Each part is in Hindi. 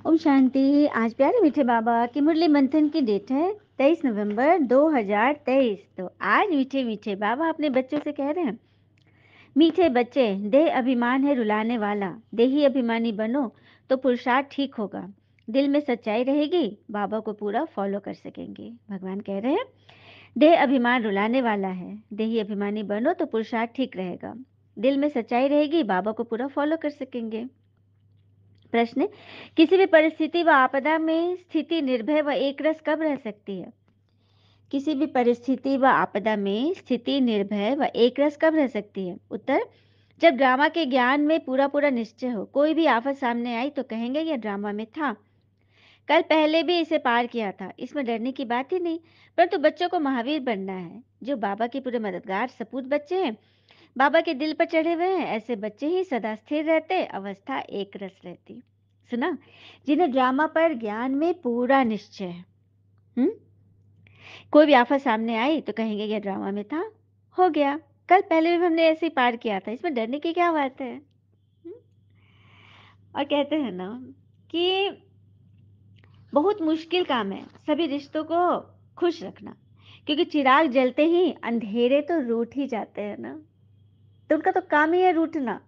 ओम शांति। आज प्यारे मीठे बाबा की मुरली मंथन की डेट है 23 नवंबर 2023। तो आज मीठे मीठे बाबा अपने बच्चों से कह रहे हैं, मीठे बच्चे, देह अभिमान है रुलाने वाला, देही अभिमानी बनो तो पुरुषार्थ ठीक होगा। दिल में सच्चाई रहेगी, बाबा को पूरा फॉलो कर सकेंगे। भगवान कह रहे हैं, देह अभिमान रुलाने वाला है, देही अभिमानी बनो तो पुरुषार्थ ठीक रहेगा। दिल में सच्चाई रहेगी, बाबा को पूरा फॉलो कर सकेंगे। प्रश्न: किसी भी परिस्थिति व आपदा में स्थिति निर्भय व एकरस कब रह सकती है? किसी भी परिस्थिति व आपदा में स्थिति निर्भय व एकरस कब रह सकती है? उत्तर: जब ड्रामा के ज्ञान में पूरा पूरा निश्चय हो। कोई भी आफत सामने आई तो कहेंगे यह ड्रामा में था, कल पहले भी इसे पार किया था, इसमें डरने की बात ही नहीं। परंतु बच्चों को महावीर बनना है, जो बाबा के पूरे मददगार सपूत बच्चे हैं, बाबा के दिल पर चढ़े हुए हैं। ऐसे बच्चे ही सदा स्थिर रहते, अवस्था एक रस रहती। सुना, जिन्हें ड्रामा पर ज्ञान में पूरा निश्चय है। कोई भी आफत सामने आई तो कहेंगे यह ड्रामा में था, हो गया, कल पहले भी हमने ऐसे ही पार किया था, इसमें डरने की क्या बात है। और कहते हैं ना कि बहुत मुश्किल काम है सभी रिश्तों को खुश रखना, क्योंकि चिराग जलते ही अंधेरे तो रूठ ही जाते हैं ना। तो उनका तो काम ही है रूठना।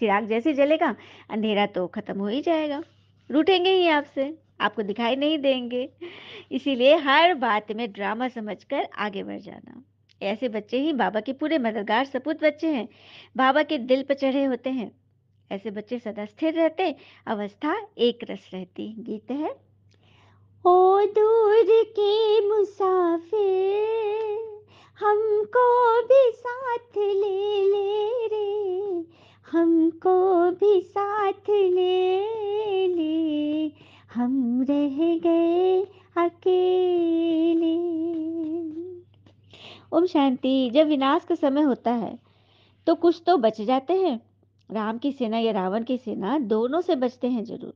चिराग जैसे जलेगा, अंधेरा तो खत्म हो ही जाएगा, रूठेंगे ही आपसे, आपको दिखाई नहीं देंगे। इसीलिए हर बात में ड्रामा समझकर आगे बढ़ जाना। ऐसे बच्चे ही बाबा के पूरे मददगार सपूत बच्चे हैं, बाबा के दिल पर चढ़े होते हैं। ऐसे बच्चे सदा स्थिर रहते, अवस्था एक रस रहती। गीत है, ओ दूर के मुसाफिर, हमको भी साथ ले ले रे, हमको भी साथ ले ले, हम रह गए अकेले। ओम शांति। जब विनाश का समय होता है तो कुछ तो बच जाते हैं। राम की सेना या रावण की सेना, दोनों से बचते हैं जरूर।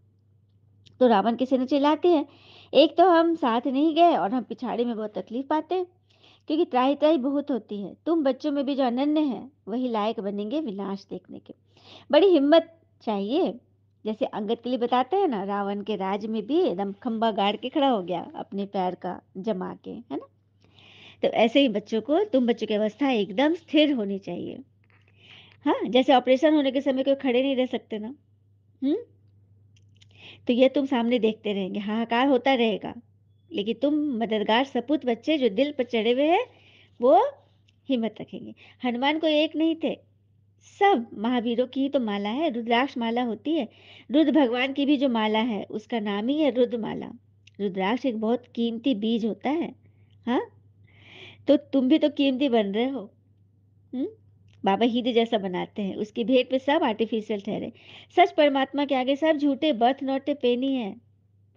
तो रावण की सेना चिल्लाती है, एक तो हम साथ नहीं गए और हम पिछाड़ी में बहुत तकलीफ पाते हैं, क्योंकि त्राही त्राही बहुत होती है। तुम बच्चों में भी जो अनन्य है वही लायक बनेंगे विनाश देखने के। बड़ी हिम्मत चाहिए। जैसे अंगद के लिए बताते हैं ना, रावण के राज में भी एकदम खंबा गाड़ के खड़ा हो गया अपने पैर का जमा के, है ना। तो ऐसे ही बच्चों को, तुम बच्चों की अवस्था एकदम स्थिर होनी चाहिए। हाँ, जैसे ऑपरेशन होने के समय कोई खड़े नहीं रह सकते ना। हम्म तो ये तुम सामने देखते रहेंगे, हाहाकार होता रहेगा, लेकिन तुम मददगार सपूत बच्चे जो दिल पर चढ़े हुए हैं, वो हिम्मत रखेंगे। हनुमान कोई एक नहीं थे, सब महावीरों की ही तो माला है, रुद्राक्ष माला होती है। रुद्र भगवान की भी जो माला है उसका नाम ही है रुद्र माला। रुद्राक्ष एक बहुत कीमती बीज होता है। हाँ, तो तुम भी तो कीमती बन रहे हो। हम्म बाबा हीरे जैसा बनाते हैं, उसकी भेंट में सब आर्टिफिशियल ठहरे। सच परमात्मा के आगे सब झूठे, बर्थ नॉट ए पेनी है।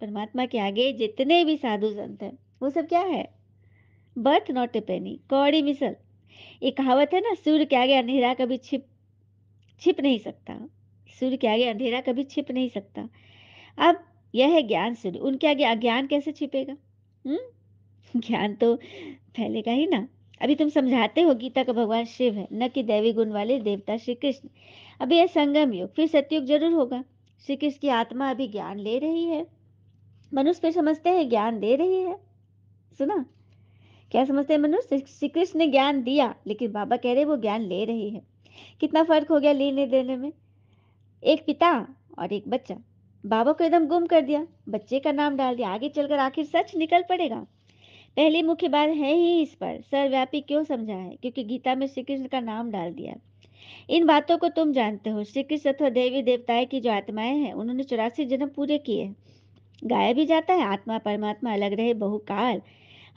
परमात्मा के आगे जितने भी साधु संत हैं, वो सब क्या है? बर्थ नॉट ए पेनी, कौड़ी मिसल। एक कहावत है ना, सूर्य के आगे अंधेरा कभी छिप छिप नहीं सकता। सूर्य के आगे अंधेरा कभी छिप नहीं सकता। अब यह है ज्ञान सूर्य, उनके आगे अज्ञान कैसे छिपेगा? ज्ञान तो फैलेगा ही ना। अभी तुम समझाते हो गीता का भगवान शिव है, न कि दैवी गुण वाले देवता श्री कृष्ण। अभी यह संगम युग, फिर सतयुग जरूर होगा। श्री कृष्ण की आत्मा अभी ज्ञान ले रही है, मनुष्य पे समझते हैं ज्ञान दे रही है। सुना, क्या समझते हैं मनुष्य? श्री कृष्ण ने ज्ञान दिया, लेकिन बाबा कह रहे वो ज्ञान ले रही है। कितना फर्क हो गया लेने देने में। एक पिता और एक बच्चा, बाबा को एकदम गुम कर दिया, बच्चे का नाम डाल दिया, आगे चलकर आखिर सच निकल पड़ेगा। पहली मुख्य बात है ही इस पर सर्वव्यापी क्यों समझा है, क्योंकि गीता में श्री कृष्ण का नाम डाल दिया। इन बातों को तुम जानते हो। श्री कृष्ण अथवा देवी देवताएं की जो आत्माएं हैं, उन्होंने 84 जन्म पूरे किए हैं। गाया भी जाता है, आत्मा परमात्मा अलग रहे बहुकाल,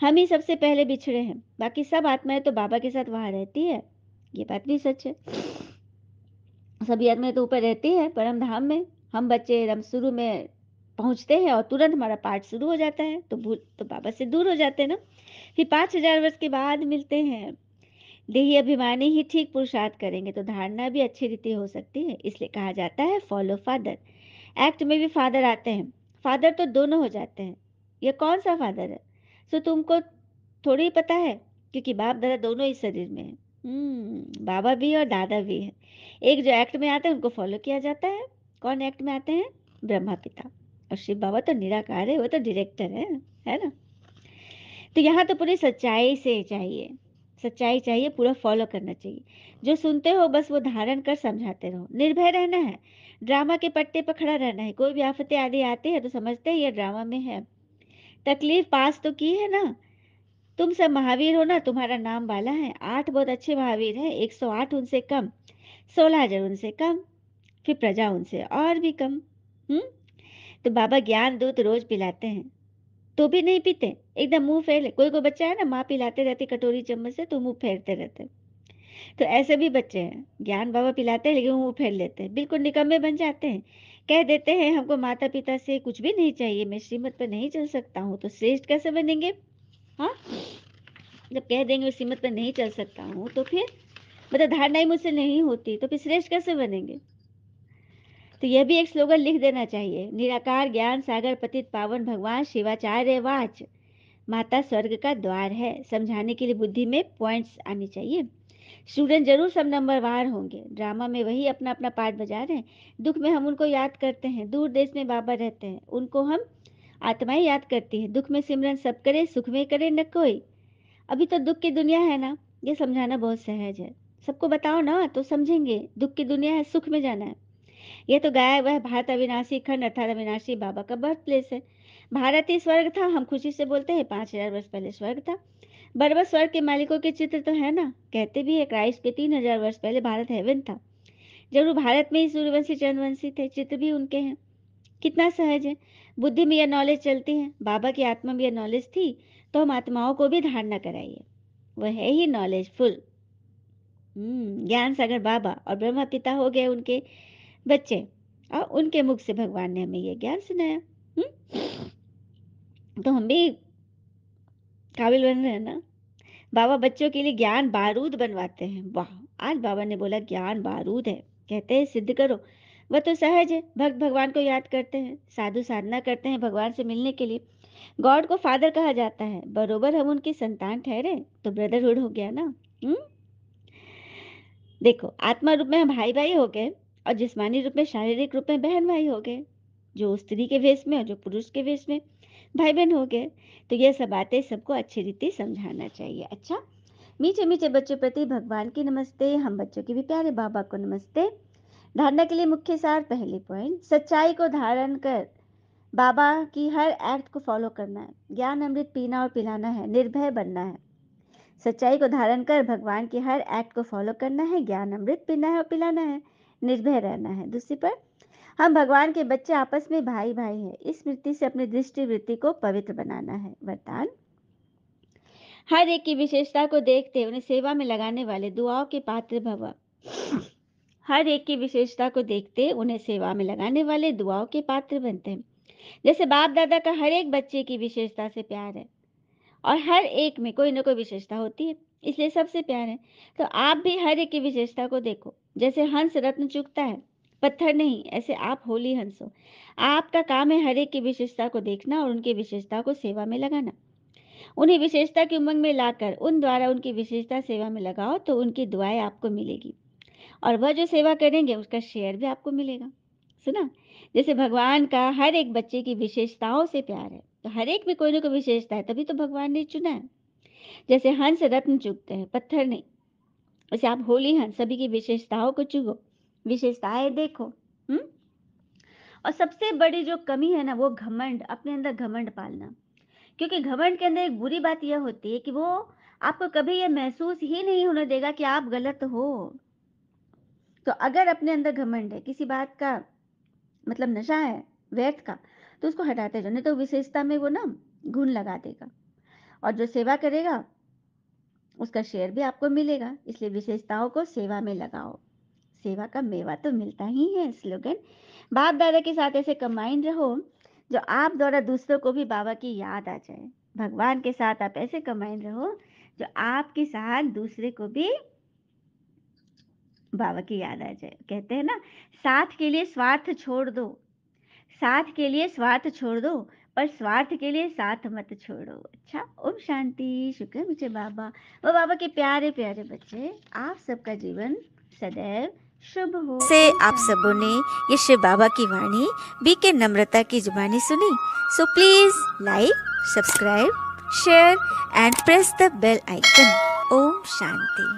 हम ही सबसे पहले बिछड़े हैं, बाकी सब आत्माएं तो बाबा के साथ वहां रहती है। ये बात भी सच है, सभी आत्माएं तो ऊपर रहती है परम धाम में। हम बच्चे एकदम शुरू में पहुंचते हैं और तुरंत हमारा पाठ शुरू हो जाता है, तो भूल तो बाबा से दूर हो जाते हैं ना। फिर 5,000 वर्ष के बाद मिलते हैं। देही अभिमानी ही ठीक पुरुषार्थ करेंगे तो धारणा भी अच्छी रीति हो सकती है। इसलिए कहा जाता है फॉलो फादर। एक्ट में भी फादर आते हैं, फादर तो दोनों हो जाते हैं। ये कौन सा फादर है, सो तुमको थोड़ी पता है, क्योंकि बाप दादा दोनों इस शरीर में है। बाबा भी और दादा भी है। एक जो एक्ट में आते हैं उनको फॉलो किया जाता है। कौन एक्ट में आते हैं? ब्रह्मा पिता। और शिव बाबा तो निराकार है, वो तो डायरेक्टर है ना? तो यहाँ तो पूरी सच्चाई से चाहिए, सच्चाई चाहिए, पूरा फॉलो करना चाहिए। जो सुनते हो बस वो धारण कर समझाते रहो। निर्भय रहना है, ड्रामा के पट्टे पर खड़ा रहना है। कोई भी आफतें आदि आती है तो समझते हैं ये ड्रामा में है। तकलीफ पास तो की है ना, तुम सब महावीर हो ना, तुम्हारा नाम वाला है। 8 बहुत अच्छे महावीर हैं, 108 उनसे कम, 16,000 उनसे कम, फिर प्रजा उनसे और भी कम। हुँ? तो बाबा ज्ञान दूत रोज़ पिलाते हैं, तो भी नहीं पीते, एकदम मुँह फेर ले। कोई-कोई बच्चा है ना, माँ पिलाते रहती कटोरी चम्मच से तो मुँह फेरते रहते हैं। तो ऐसे भी बच्चे हैं, ज्ञान बाबा पिलाते हैं लेकिन मुँह फेर लेते हैं, बिल्कुल निकम्मे बन जाते हैं। कह देते हैं हमको माता-पिता से कुछ भी नहीं चाहिए, मैं श्रीमत पर नहीं चल सकता हूँ, तो श्रेष्ठ कैसे बनेंगे? हाँ? जब कह देंगे मैं श्रीमत पर नहीं चल सकता हूँ, तो फिर मतलब धारणा ही मुझसे नहीं होती, तो फिर श्रेष्ठ कैसे बनेंगे? तो यह भी एक स्लोगन लिख देना चाहिए, निराकार ज्ञान सागर पतित पावन भगवान शिवाचार्य वाच, माता स्वर्ग का द्वार है। समझाने के लिए बुद्धि में पॉइंट्स आनी चाहिए। स्टूडेंट जरूर सब नंबरवार होंगे, ड्रामा में वही अपना अपना पार्ट बजा रहे हैं। दुख में हम उनको याद करते हैं, दूर देश में बाबा रहते हैं, उनको हम आत्माएं याद करती हैं। दुख में सिमरन सब करे, सुख में करे न कोई। अभी तो दुख की दुनिया है ना, ये समझाना बहुत सहज है। सबको बताओ ना तो समझेंगे, दुख की दुनिया है, सुख में जाना है। यह तो गाया हुआ है, भारत अविनाशी खंड अर्थात अविनाशी बाबा का बर्थ प्लेस है। भारत ही स्वर्ग था, हम खुशी से बोलते हैं 5,000 वर्ष पहले स्वर्ग था। बरबर स्वर्ग के मालिकों के चित्र तो है ना, कहते भी है क्राइस्ट के 3,000 वर्ष पहले भारत हेवन था। जरूर भारत में ही सूर्यवंशी चंद्रवंशी थे, चित्र भी उनके हैं। कितना सहज है, बुद्धि में यह नॉलेज चलती है। बाबा की आत्मा में यह नॉलेज थी, तो हम आत्माओं को भी धारणा कराइए, वह है ही नॉलेज फुल। ज्ञान सागर बाबा और ब्रह्मा पिता हो गए उनके बच्चे, और उनके मुख से भगवान ने हमें ये ज्ञान सुनाया। तो हम भी काबिल बन रहे हैं ना। बाबा बच्चों के लिए ज्ञान बारूद बनवाते हैं। वाह, आज बाबा ने बोला ज्ञान बारूद है, कहते हैं सिद्ध करो। वह तो सहज है, भक्त भगवान को याद करते हैं, साधु साधना करते हैं भगवान से मिलने के लिए। गॉड को फादर कहा जाता है, बरोबर हम उनकी संतान ठहरे तो ब्रदरहुड हो गया ना। हम्म देखो, आत्मा रूप में हम भाई भाई हो गए, और जिस्मानी रूप में शारीरिक रूप में बहन भाई हो गए, जो स्त्री के वेश में और जो पुरुष के वेश में भाई बहन हो गए। तो ये सब बातें सबको अच्छी रीति समझाना चाहिए। अच्छा, मीठे मीठे बच्चों प्रति भगवान की नमस्ते, हम बच्चों के भी प्यारे बाबा को नमस्ते। धारणा के लिए मुख्य सार, पहले पॉइंट, सच्चाई को धारण कर बाबा की हर एक्ट को फॉलो करना है। ज्ञान अमृत पीना और पिलाना है, निर्भय बनना है। सच्चाई को धारण कर भगवान के हर एक्ट को फॉलो करना है, ज्ञान अमृत पीना है और पिलाना है, निर्भय रहना है। दूसरी पर, हम भगवान के बच्चे आपस में भाई भाई हैं, इस स्मृति से अपनी दृष्टि वृत्ति को पवित्र बनाना है। वरदान, हर एक की विशेषता को देखते उन्हें सेवा में लगाने वाले दुआओं के पात्र भव। हर एक की विशेषता को देखते उन्हें सेवा में लगाने वाले दुआओं के पात्र बनते हैं। जैसे बाप दादा का हर एक बच्चे की विशेषता से प्यार है, और हर एक में कोई ना कोई विशेषता होती है, इसलिए सबसे प्यार है। तो आप भी हर एक की विशेषता को देखो। जैसे हंस रत्न चुगता है, पत्थर नहीं, ऐसे आप होली हंस हो। आपका काम है हर एक की विशेषता को देखना और उनकी विशेषता को सेवा में लगाना। उन्हें विशेषता की उमंग में लाकर उन द्वारा उनकी विशेषता सेवा में लगाओ तो उनकी दुआएं आपको मिलेगी, और वह जो सेवा करेंगे उसका शेयर भी आपको मिलेगा। सुना, जैसे भगवान का हर एक बच्चे की विशेषताओं से प्यार है, तो हर एक में कोई ना कोई विशेषता है, तभी तो भगवान ने चुना है। जैसे हंस रत्न चुगते हैं, पत्थर नहीं, वैसे आप होली हंस सभी की विशेषताओं को चुगो, विशेषताएं देखो। हम्म और सबसे बड़ी जो कमी है ना, वो घमंड, अपने अंदर घमंड पालना। क्योंकि घमंड के अंदर एक बुरी बात यह होती है कि वो आपको कभी यह महसूस ही नहीं होने देगा कि आप गलत हो। तो अगर अपने अंदर घमंड है, किसी बात का मतलब नशा है व्यर्थ का, तो उसको हटाते जाओ, नहीं तो विशेषता में वो ना घुन लगा देगा, और जो सेवा करेगा उसका शेयर भी आपको मिलेगा। इसलिए विशेषताओं को सेवा में लगाओ, सेवा का मेवा तो मिलता ही है। स्लोगन, बाप दादा के साथ ऐसे कंबाइन रहो जो आप द्वारा दूसरों को भी बाबा की याद आ जाए। भगवान के साथ आप ऐसे कंबाइन रहो जो आपके साथ दूसरे को भी बाबा की याद आ जाए। कहते हैं ना, साथ के लिए स्वार्थ छोड़ दो, साथ के लिए स्वार्थ छोड़ दो, पर स्वार्थ के लिए साथ मत छोड़ो। अच्छा, ओम शांति। शुक्र मुझे बाबा, वो बाबा के प्यारे प्यारे बच्चे, आप सबका जीवन सदैव शुभ हो। से आप सबों ने ये शिव बाबा की वाणी बीके नम्रता की जुबानी सुनी। So please like, subscribe, share and press the bell icon. ओम शांति।